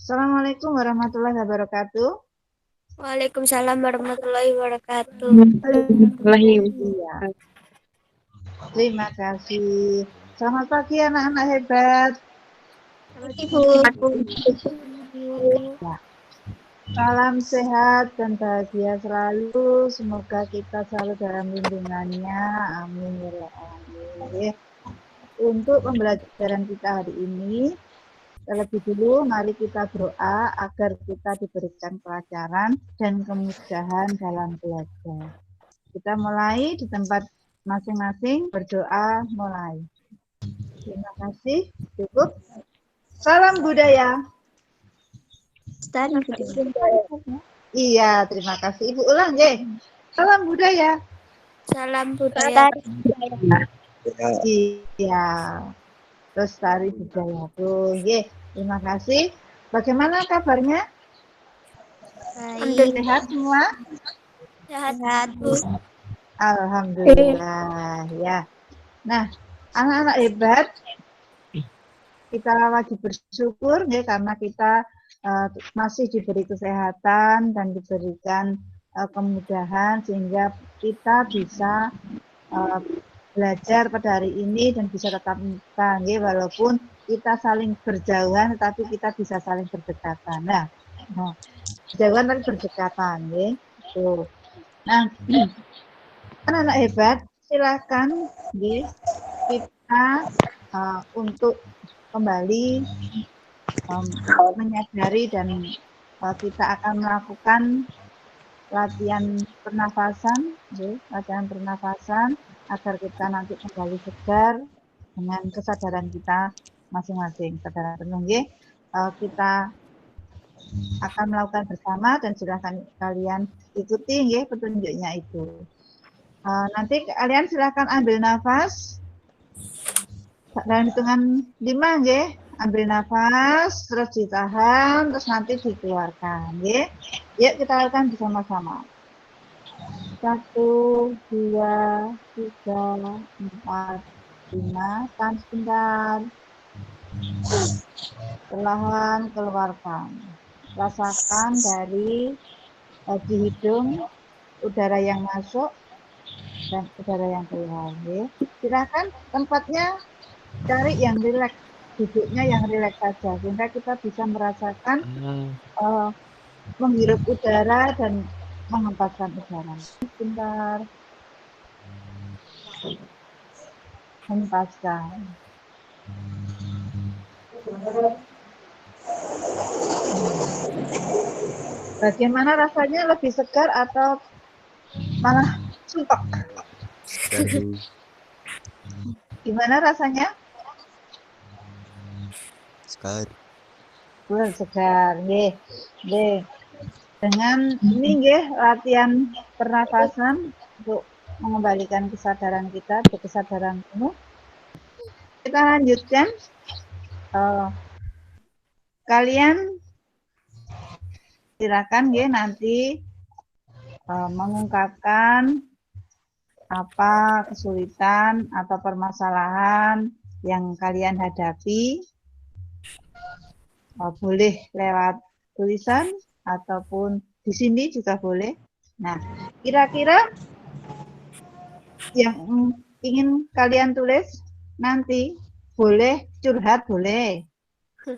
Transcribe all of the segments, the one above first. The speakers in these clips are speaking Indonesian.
Assalamualaikum warahmatullahi wabarakatuh. Waalaikumsalam warahmatullahi wabarakatuh. Iya, terima kasih. Selamat pagi anak-anak hebat. Ibu. Ya. Salam sehat dan bahagia selalu. Semoga kita selalu dalam lindungannya. Amin ya rabbal alamin. Untuk pembelajaran kita hari ini, terlebih dulu mari kita berdoa agar kita diberikan kelancaran dan kemudahan dalam belajar. Kita mulai di tempat masing-masing, berdoa mulai. Terima kasih, cukup. Salam budaya. Iya, terima kasih. Ibu ulang, ya. Salam budaya. Salam budaya. Iya. Terus tari budaya. Tuh, ye. Terima kasih. Bagaimana kabarnya? Baik. Sehat semua? Sehat, Bu. Alhamdulillah, ya. Nah, anak-anak hebat, kita wajib bersyukur ya karena kita masih diberi kesehatan dan diberikan kemudahan sehingga kita bisa belajar pada hari ini dan bisa tetap muka ya, walaupun kita saling berjauhan tetapi kita bisa saling berdekatan. Nah, berjauhan tapi berdekatan ya. Tuh. Nah, anak-anak hebat, silakan ya, kita untuk kembali menyadari dan kita akan melakukan latihan pernafasan, latihan pernafasan agar kita nanti kembali segar dengan kesadaran kita masing-masing, kesadaran penuh. Kita akan melakukan bersama dan silakan kalian ikuti petunjuknya itu. Nanti kalian silakan ambil nafas dalam hitungan 5 ambil nafas, terus ditahan, terus nanti dikeluarkan. Yuk kita lakukan bersama-sama. 1, 2, 3, 4, 5. Tahan sebentar. Perlahan keluarkan. Rasakan dari hidung udara yang masuk dan udara yang keluar. Silakan tempatnya cari yang rileks, duduknya yang rileks saja sehingga kita bisa merasakan menghirup udara dan menghempaskan udara. Sebentar. Hempaskan. Bagaimana rasanya, lebih segar atau malah suntuk? Gimana rasanya? Segar. Segar, Dengan ini latihan pernafasan untuk mengembalikan kesadaran kita, kesadaran penuh. Kita lanjutkan. Kalian silakan nanti mengungkapkan apa kesulitan atau permasalahan yang kalian hadapi. Boleh lewat tulisan ataupun di sini juga boleh. Nah, kira-kira yang ingin kalian tulis nanti boleh curhat, boleh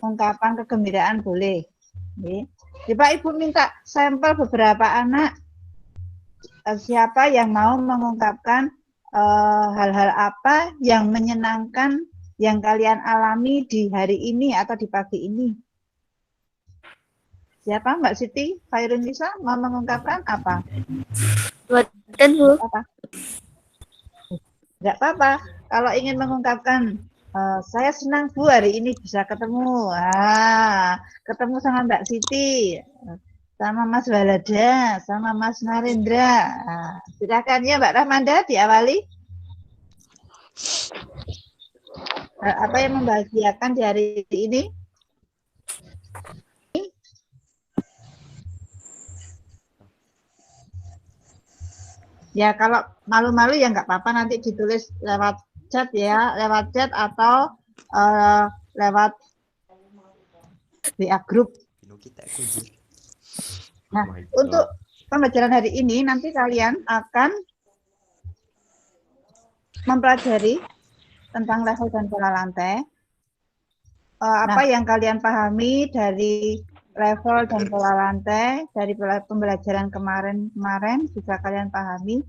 ungkapan kegembiraan, boleh. Coba Ibu minta sampel beberapa anak, siapa yang mau mengungkapkan hal-hal apa yang menyenangkan yang kalian alami di hari ini atau di pagi ini. Siapa? Mbak Siti Khairunisa mau mengungkapkan apa? Buatan, Bu. Enggak apa-apa. Kalau ingin mengungkapkan, saya senang Bu hari ini bisa ketemu. Ketemu sama Mbak Siti, sama Mas Walada, sama Mas Narendra. Silakan ya Mbak Rahmanda diawali. Apa yang membahagiakan di hari ini? Ya kalau malu-malu ya nggak apa-apa, nanti ditulis lewat chat ya, lewat chat atau lewat WA grup. kita kujur. Nah, untuk pembelajaran hari ini nanti kalian akan mempelajari tentang level dan pola lantai. Apa yang kalian pahami dari level dan pola lantai dari pembelajaran kemarin bisa kalian pahami.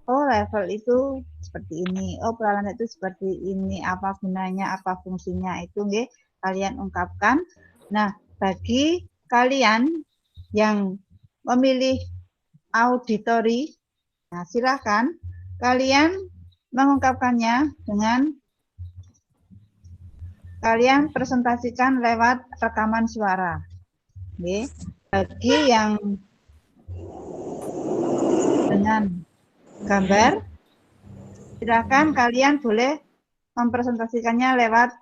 Oh, level itu seperti ini. Oh, pola lantai itu seperti ini. Apa gunanya, apa fungsinya itu nggih kalian ungkapkan. Nah, bagi kalian yang memilih auditori, nah silakan kalian mengungkapkannya dengan kalian presentasikan lewat rekaman suara. Oke. Bagi yang dengan gambar, silakan kalian boleh mempresentasikannya lewat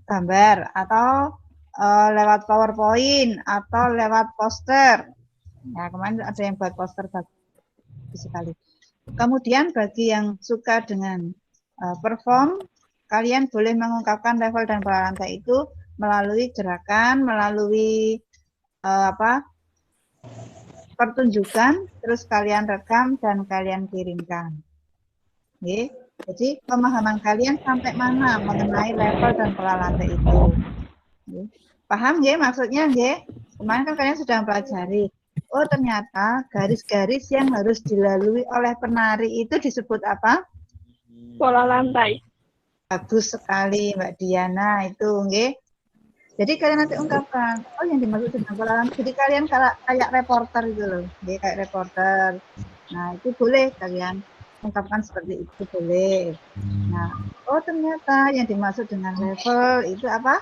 gambar atau lewat PowerPoint atau lewat poster. Nah, kemarin ada yang buat poster bagus sekali. Kemudian bagi yang suka dengan perform, kalian boleh mengungkapkan level dan pola lantai itu melalui gerakan, melalui pertunjukan, terus kalian rekam dan kalian kirimkan. Oke. Jadi pemahaman kalian sampai mana mengenai level dan pola lantai itu. Oke. Paham nggih maksudnya nggih? Kemarin kan kalian sudah mempelajari. Oh ternyata garis-garis yang harus dilalui oleh penari itu disebut apa? Pola lantai. Bagus sekali Mbak Diana itu nggih. Jadi kalian nanti ungkapkan, oh yang dimaksud dengan pola lantai. Jadi kalian kayak reporter gitu loh, nggih kayak reporter. Nah itu boleh kalian ungkapkan seperti itu boleh. Nah, oh ternyata yang dimaksud dengan level itu apa?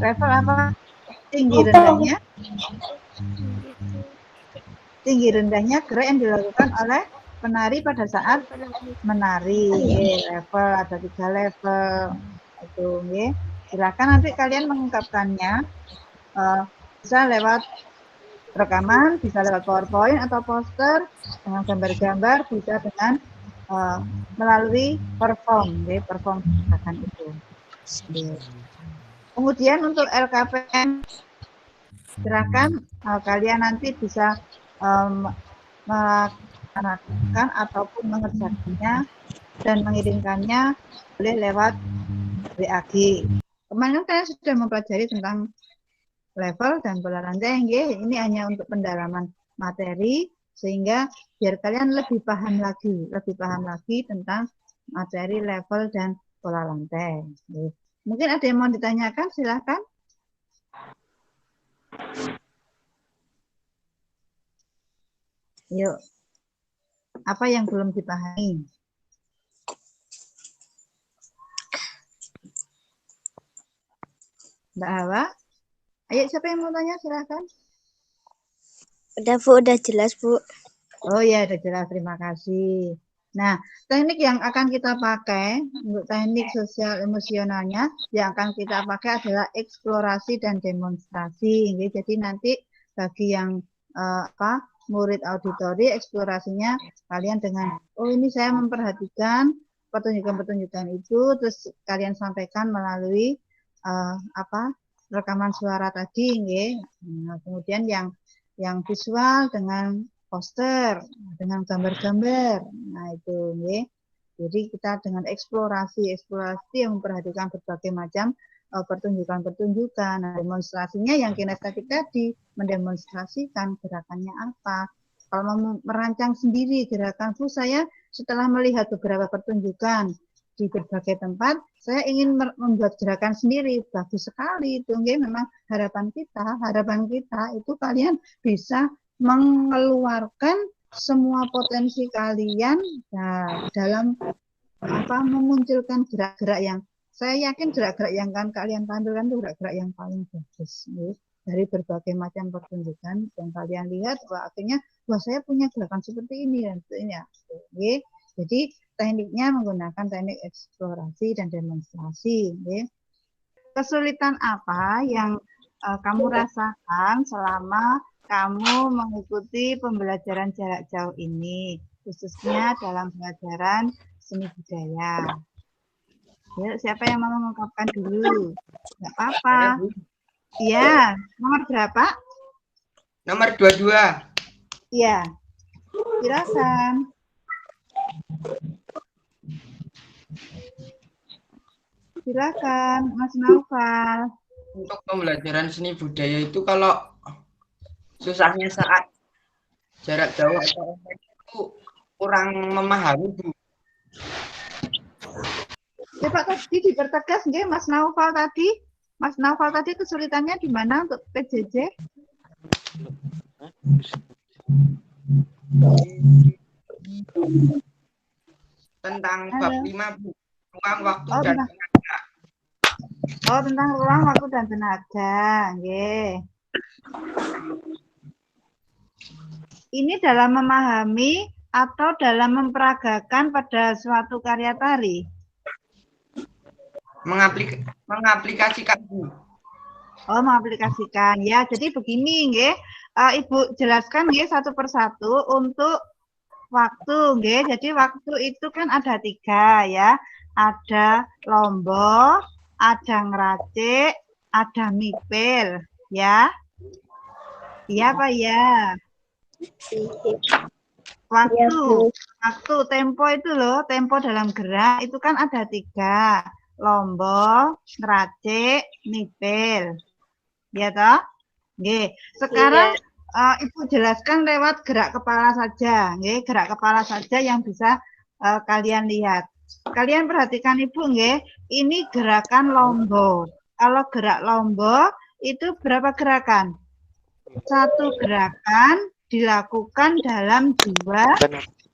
Level apa? Tinggi rendahnya. Tinggi rendahnya gerak yang dilakukan oleh penari pada saat menari. Level ada 3 level. Itu nggih. Silakan nanti kalian mengungkapkannya bisa lewat rekaman, bisa lewat PowerPoint atau poster dengan gambar-gambar, bisa dengan melalui perform gerakan itu. Kemudian untuk LKPM gerakan kalian nanti bisa melaksanakan ataupun mengerjakannya dan mengirimkannya boleh lewat WAG. Kemarin saya sudah mempelajari tentang level dan pola lantai. Ini hanya untuk pendalaman materi sehingga biar kalian lebih paham lagi tentang materi level dan pola lantai. Mungkin ada yang mau ditanyakan, silakan. Yuk, apa yang belum dipahami? Mbak Hawa? Ayo, siapa yang mau tanya, silakan. Udah Bu, udah jelas Bu. Oh ya, udah jelas, terima kasih. Nah, teknik yang akan kita pakai untuk teknik sosial emosionalnya yang akan kita pakai adalah eksplorasi dan demonstrasi. Jadi nanti bagi yang murid auditori, eksplorasinya kalian dengan, oh ini saya memperhatikan pertunjukan-pertunjukan itu, terus kalian sampaikan melalui rekaman suara tadi, Nah, kemudian yang visual dengan poster, dengan gambar-gambar. Nah, itu nggih. Jadi kita dengan eksplorasi yang memperhatikan berbagai macam pertunjukan-pertunjukan. Nah, demonstrasinya yang kinestetik tadi, mendemonstrasikan gerakannya apa. Kalau mau merancang sendiri gerakan, saya setelah melihat beberapa pertunjukan di berbagai tempat, saya ingin membuat gerakan sendiri. Bagus sekali itu, nggih. Memang harapan kita itu kalian bisa mengeluarkan semua potensi kalian dalam memunculkan gerak-gerak yang saya yakin gerak-gerak yang kan kalian tampilkan itu gerak-gerak yang paling bagus dari berbagai macam pertunjukan yang kalian lihat. Akhirnya saya punya gerakan seperti ini dan sebagainya. Jadi tekniknya menggunakan teknik eksplorasi dan demonstrasi. Kesulitan apa yang kamu rasakan selama kamu mengikuti pembelajaran jarak jauh ini, khususnya dalam pelajaran seni budaya? Ya, siapa yang mau mengungkapkan dulu? Nggak apa-apa. Ya, nomor berapa? Nomor 22. Ya, silakan. Silakan, Mas Naufal. Untuk pembelajaran seni budaya itu kalau susahnya saat jarak jauh atau online itu kurang memahami, Bu. Ya Pak, tadi dipertegas nggih Mas Naufal tadi. Mas Naufal tadi kesulitannya di mana untuk PJJ? Tentang bab 5, Bu. Ruang, waktu, Oh, dan tentang, tenaga. tentang ruang, waktu, dan tenaga. Nggih. Ini dalam memahami atau dalam memperagakan pada suatu karya tari? Mengaplikasikan, Bu. Oh, mengaplikasikan. Ya, jadi begini, nggih. Ibu jelaskan nggih satu persatu untuk waktu, nggih. Jadi waktu itu kan ada 3 ya. Ada lombok, ada ngeracik, ada mipil, ya. Iya Pak ya. Waktu tempo itu loh, tempo dalam gerak itu kan ada 3. Lombok, ngeracik, mipil. Ya toh? Nggih. Sekarang Ibu jelaskan lewat gerak kepala saja, nggih, gerak kepala saja yang bisa kalian lihat. Kalian perhatikan Ibu nggih, ini gerakan lombok. Kalau gerak lombok itu berapa gerakan? 1 gerakan dilakukan dalam 2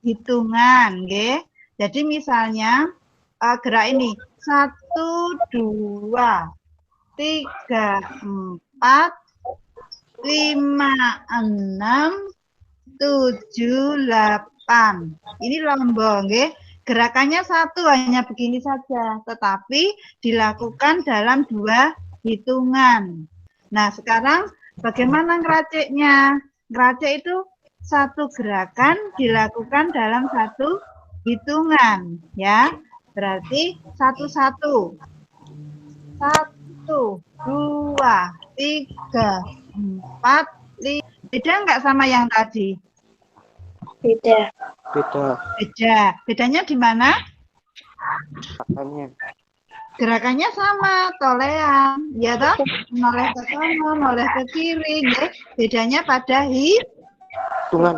hitungan, nggih. Jadi misalnya gerak ini 1, 2, 3, 4, 5, 6, 7, 8. Ini lombok, nggih. Gerakannya 1 hanya begini saja, tetapi dilakukan dalam 2 hitungan. Nah, sekarang bagaimana ngeraciknya? Ngeracik itu 1 gerakan dilakukan dalam 1 hitungan, ya. Berarti 1, 2, 3, 4, 5. Beda nggak sama yang tadi? Beda. Beda. Bedanya di mana? Gerakannya sama, tolean, ya toh? Noleh ke kanan, noleh ke kiri, ya. Bedanya pada hitungan,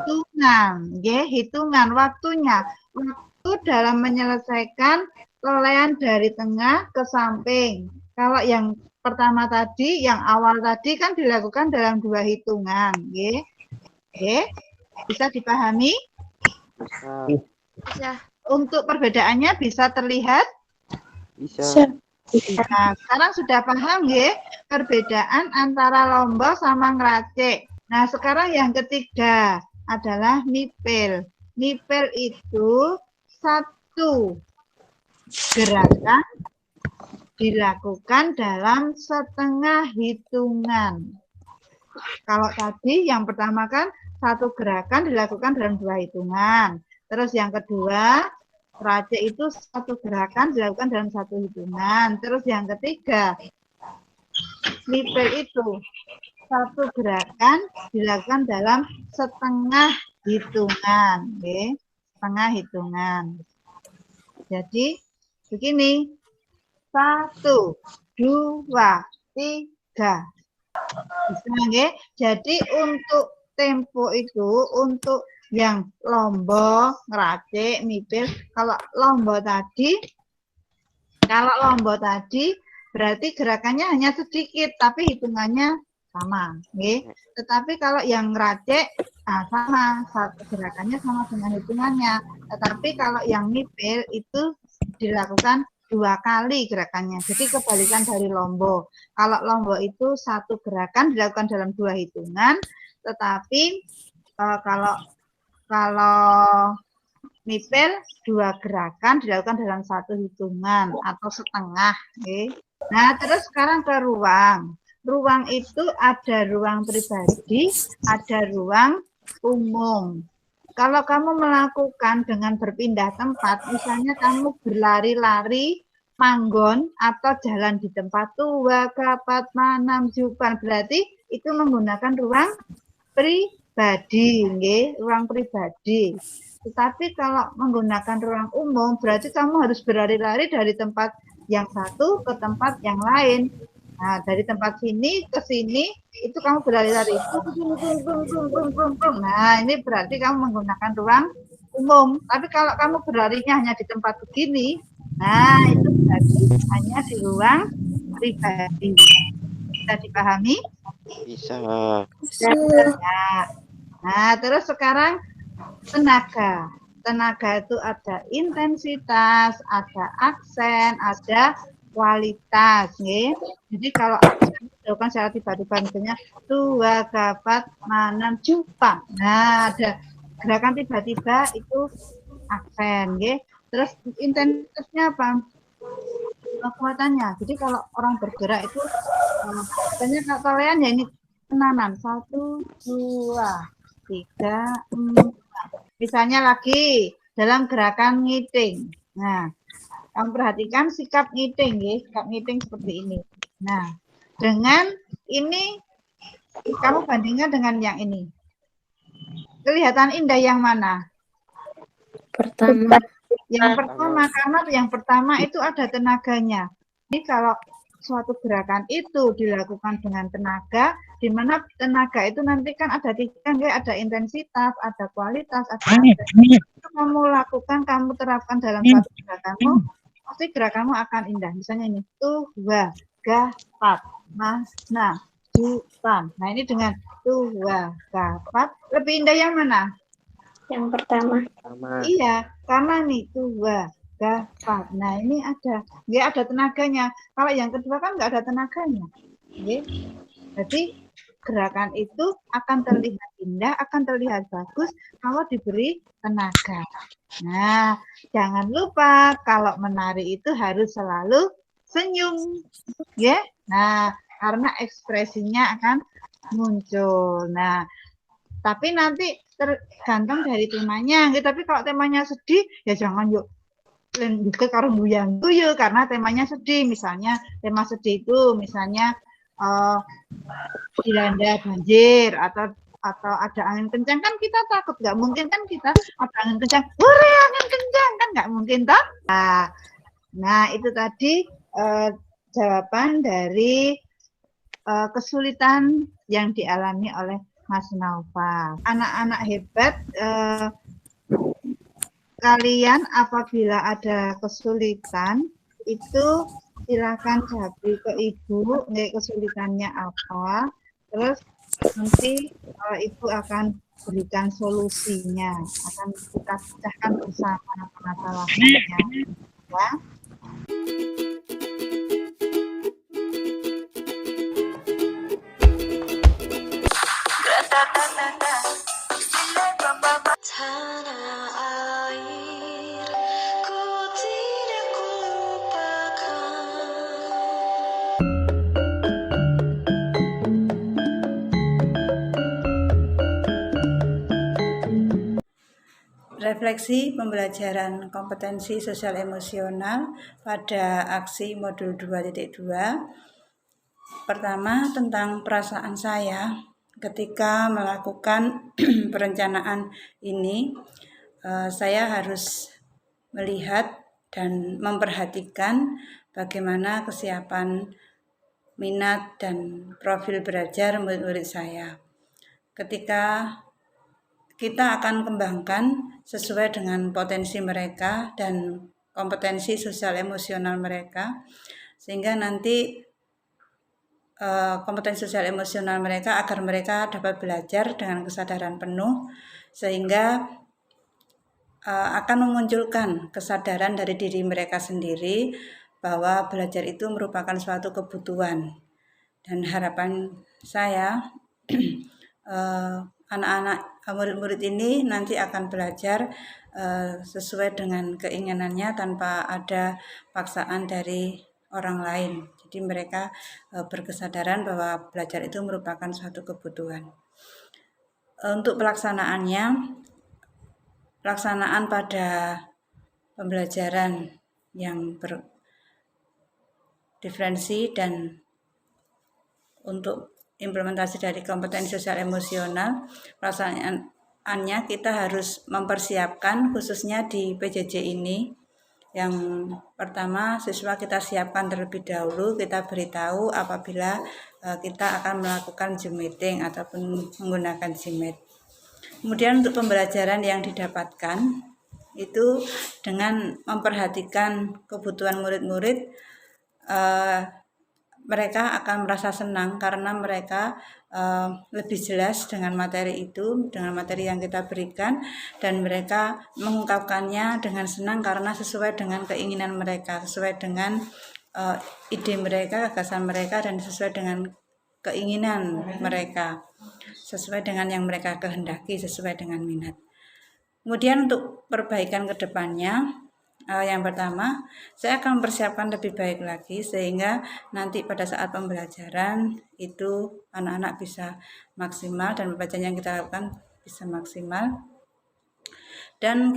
ya, hitungan waktunya. Waktu dalam menyelesaikan tolean dari tengah ke samping. Kalau yang pertama tadi, yang awal tadi kan dilakukan dalam 2 hitungan, ya. Oke, bisa dipahami? Bisa. Untuk perbedaannya bisa terlihat? Bisa. Nah, sekarang sudah paham ya perbedaan antara lombok sama ngeracik. Nah, sekarang yang ketiga adalah nipil. Nipil itu 1 gerakan dilakukan dalam setengah hitungan. Kalau tadi yang pertama kan 1 gerakan dilakukan dalam 2 hitungan. Terus yang kedua, ngeracik itu 1 gerakan dilakukan dalam 1 hitungan. Terus yang ketiga, nipil itu 1 gerakan dilakukan dalam setengah hitungan. Okay? Setengah hitungan. Jadi begini, 1, 2, 3. Bisa, nggih? Jadi untuk tempo itu untuk yang lombok, ngeracik, mipil. Kalau lombok tadi berarti gerakannya hanya sedikit, tapi hitungannya sama, nggih. Tetapi kalau yang ngeracik, sama, gerakannya sama dengan hitungannya. Tetapi kalau yang mipil itu dilakukan 2 kali gerakannya. Jadi kebalikan dari lombok. Kalau lombok itu 1 gerakan dilakukan dalam 2 hitungan, tetapi kalau mipil 2 gerakan dilakukan dalam 1 hitungan atau setengah. Okay. Nah, terus sekarang ke ruang. Ruang itu ada ruang pribadi, ada ruang umum. Kalau kamu melakukan dengan berpindah tempat, misalnya kamu berlari-lari manggon atau jalan di tempat tua, kapat, manam, jupan. Berarti itu menggunakan ruang pribadi, nggih, ruang pribadi. Tetapi kalau menggunakan ruang umum, berarti kamu harus berlari-lari dari tempat yang satu ke tempat yang lain. Nah, dari tempat sini ke sini, itu kamu berlari-lari. Nah, ini berarti kamu menggunakan ruang umum. Tapi kalau kamu berlarinya hanya di tempat begini, nah itu berarti hanya di ruang pribadi. Bisa dipahami? Bisa. Nah, terus sekarang tenaga. Tenaga itu ada intensitas, ada aksen, ada kualitas. Nih. Jadi kalau aksen dilakukan secara tiba-tiba, misalnya tua, kapat, manam, jupang. Nah, ada gerakan tiba-tiba itu aksen. Nih. Terus intensitasnya apa? Kekuatannya. Jadi kalau orang bergerak itu, misalnya kalian ya ini tenanan. 1, 2, 3, 4. Misalnya lagi dalam gerakan ngiting. Nah, kamu perhatikan sikap ngiting, ya. Sikap ngiting seperti ini. Nah, dengan ini kamu bandingkan dengan yang ini. Kelihatan indah yang mana? Pertama. Yang pertama itu ada tenaganya. Jadi kalau suatu gerakan itu dilakukan dengan tenaga, di mana tenaga itu nanti kan ada tiga, ada intensitas, ada kualitas, ada itu kamu lakukan, kamu terapkan dalam satu gerakanmu, pasti gerakanmu akan indah. Misalnya ini, tua, kapat, manam, jupan. Nah ini dengan tua, kapat, lebih indah yang mana? Yang pertama. Iya, karena nih tua, kapat. Nah ini ada tenaganya. Kalau yang kedua kan nggak ada tenaganya. Jadi gerakan itu akan terlihat indah, akan terlihat bagus kalau diberi tenaga. Nah, jangan lupa kalau menari itu harus selalu senyum. Ya. Nah, karena ekspresinya akan muncul. Nah, tapi nanti tergantung dari temanya. Tapi kalau temanya sedih, ya jangan yuk deket karo buyang guyu karena temanya sedih. Misalnya tema sedih itu misalnya dilanda banjir atau ada angin kencang, kan kita takut, nggak mungkin kan kita ada angin kencang, hore angin kencang, kan nggak mungkin toh. Nah itu tadi jawaban dari kesulitan yang dialami oleh Mas Naufal. Anak-anak hebat, kalian apabila ada kesulitan itu silakan japri ke ibu, kesulitannya apa, terus nanti ibu akan berikan solusinya, akan kita pecahkan bersama masalahnya. Ya. Refleksi pembelajaran kompetensi sosial emosional pada aksi modul 2.2. Pertama, tentang perasaan saya ketika melakukan perencanaan ini. Saya harus melihat dan memperhatikan bagaimana kesiapan minat dan profil belajar murid-murid saya. Ketika kita akan kembangkan sesuai dengan potensi mereka dan kompetensi sosial emosional mereka, sehingga nanti kompetensi sosial emosional mereka agar mereka dapat belajar dengan kesadaran penuh, sehingga akan memunculkan kesadaran dari diri mereka sendiri bahwa belajar itu merupakan suatu kebutuhan. Dan harapan saya anak-anak murid-murid ini nanti akan belajar sesuai dengan keinginannya tanpa ada paksaan dari orang lain. Jadi mereka berkesadaran bahwa belajar itu merupakan suatu kebutuhan. Untuk pelaksanaan pada pembelajaran yang diferensi, dan untuk implementasi dari kompetensi sosial emosional, pelaksanaannya kita harus mempersiapkan khususnya di PJJ ini. Yang pertama, siswa kita siapkan terlebih dahulu, kita beritahu apabila kita akan melakukan Zoom meeting ataupun menggunakan Gmeet. Kemudian untuk pembelajaran yang didapatkan itu dengan memperhatikan kebutuhan murid-murid, mereka akan merasa senang karena mereka lebih jelas dengan materi itu, dengan materi yang kita berikan, dan mereka mengungkapkannya dengan senang karena sesuai dengan keinginan mereka, sesuai dengan ide mereka, gagasan mereka, dan sesuai dengan keinginan mereka, sesuai dengan yang mereka kehendaki, sesuai dengan minat. Kemudian untuk perbaikan ke depannya, yang pertama, saya akan mempersiapkan lebih baik lagi sehingga nanti pada saat pembelajaran itu anak-anak bisa maksimal dan pembelajaran yang kita lakukan bisa maksimal. Dan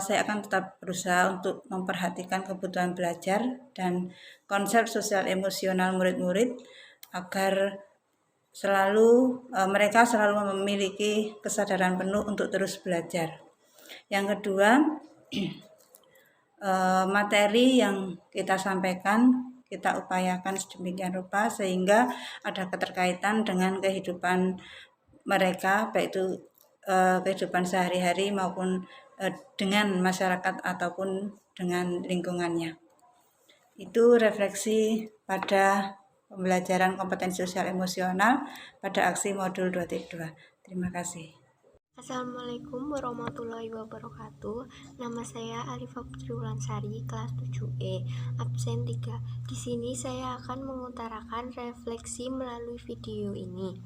saya akan tetap berusaha untuk memperhatikan kebutuhan belajar dan konsep sosial emosional murid-murid agar mereka selalu memiliki kesadaran penuh untuk terus belajar. Yang kedua, materi yang kita sampaikan kita upayakan sedemikian rupa sehingga ada keterkaitan dengan kehidupan mereka, baik itu kehidupan sehari-hari maupun dengan masyarakat ataupun dengan lingkungannya. Itu refleksi pada pembelajaran kompetensi sosial emosional pada aksi modul 2.2. Terima kasih. Assalamualaikum warahmatullahi wabarakatuh. Nama saya Arifah Putri Wulansari, kelas 7E, absen 3. Di sini saya akan mengutarakan refleksi melalui video ini.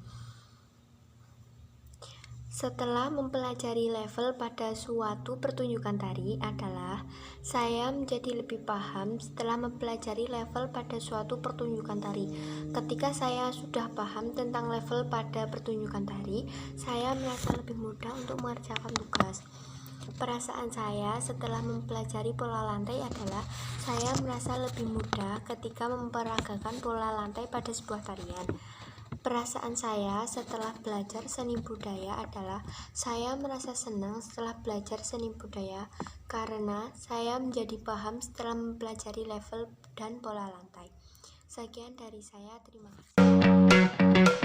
Setelah mempelajari level pada suatu pertunjukan tari adalah saya menjadi lebih paham setelah mempelajari level pada suatu pertunjukan tari. Ketika saya sudah paham tentang level pada pertunjukan tari, saya merasa lebih mudah untuk mengerjakan tugas. Perasaan saya setelah mempelajari pola lantai adalah saya merasa lebih mudah ketika memperagakan pola lantai pada sebuah tarian. Perasaan saya setelah belajar seni budaya adalah saya merasa senang setelah belajar seni budaya karena saya menjadi paham setelah mempelajari level dan pola lantai. Sekian dari saya, terima kasih.